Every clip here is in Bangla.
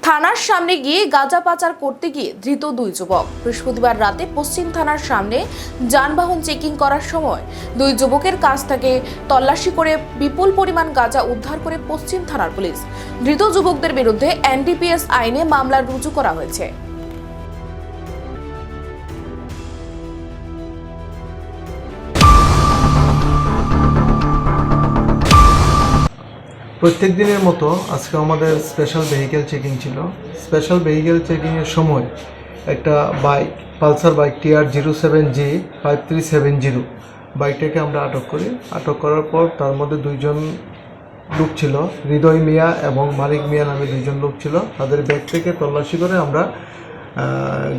থানার সামনে গিয়ে গাঁজা পাচার করতে গিয়ে ধৃত দুই যুবক। বৃহস্পতিবার রাতে পশ্চিম থানার সামনে যানবাহন চেকিং করার সময় দুই যুবকের কাছ থেকে তল্লাশি করে বিপুল পরিমাণ গাঁজা উদ্ধার করে পশ্চিম থানার পুলিশ। ধৃত যুবকদের বিরুদ্ধে এনডিপিএস আইনে মামলা রুজু করা হয়েছে। প্রত্যেক দিনের মতো আজকে আমাদের স্পেশাল ভেহিকেল চেকিং ছিল। স্পেশাল ভেহিকেল চেকিংয়ের সময় একটা বাইক, পালসার বাইক TR07G 5370 বাইকটাকে আমরা আটক করি। আটক করার পর তার মধ্যে দুইজন লোক ছিল, হৃদয় মিয়া এবং মালিক মিয়া নামে দুইজন লোক ছিল। তাদের ব্যাগ থেকে তল্লাশি করে আমরা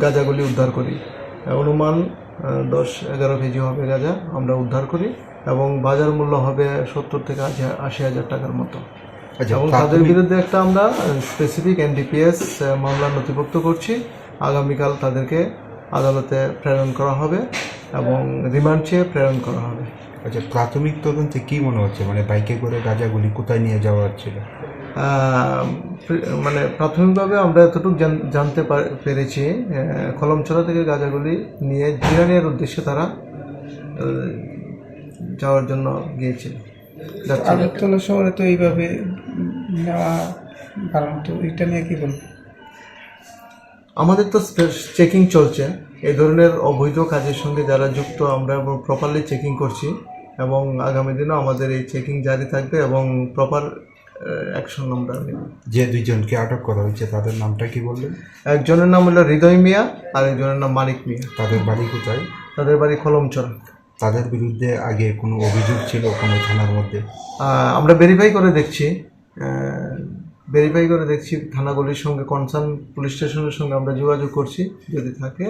গাঁজাগুলি উদ্ধার করি। অনুমান 10-11 কেজি হবে গাঁজা আমরা উদ্ধার করি এবং বাজার মূল্য হবে 70 থেকে 80 হাজার টাকার মতো। এবং তাদের বিরুদ্ধে একটা আমরা স্পেসিফিক এনডিপিএস মামলা নথিভুক্ত করছি। আগামীকাল তাদেরকে আদালতে প্রেরণ করা হবে এবং রিমান্ড চেয়ে প্রেরণ করা হবে। আচ্ছা, প্রাথমিক তদন্তে কি মনে হচ্ছে, মানে বাইকে করে গাঁজাগুলি কোথায় নিয়ে যাওয়া হচ্ছিল? মানে প্রাথমিকভাবে আমরা এতটুকু জানতে পেরেছি, কলমছড়া থেকে গাঁজাগুলি নিয়ে জিরানিয়ার উদ্দেশ্যে তারা যাওয়ার জন্য গিয়েছিল। আগরতলা শহরে তো এইভাবে নেওয়া কারণ, তো এটা নিয়ে কি বলবো? আমাদের তো চেকিং চলছে, এই ধরনের অবৈধ কাজের সঙ্গে যারা যুক্ত আমরা প্রপারলি চেকিং করছি এবং আগামী দিনেও আমাদের এই চেকিং জারি থাকবে এবং প্রপার অ্যাকশন আমরা নেব। যে দুইজনকে আটক করা হয়েছে তাদের নামটা কি বললেন? একজনের নাম হলো হৃদয় মিয়া আর একজনের নাম মালিক মিয়া। তাদের বাড়ি কোথায়? তাদের বাড়ি কলমছড়া। তাদের বিরুদ্ধে আগে কোনো অভিযোগ ছিল কোনো থানার মধ্যে? আমরা ভেরিফাই করে দেখছি থানাগুলির সঙ্গে, কনসার্ন পুলিশ স্টেশনের সঙ্গে আমরা যোগাযোগ করছি। যদি থাকে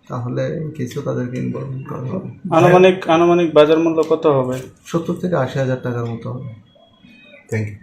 তাহলে কিছু তাদেরকে ইনভলভ করা হবে। আনুমানিক বাজার মূল্য কত হবে? 70 থেকে 80 হাজার টাকার মতো হবে। Thank you.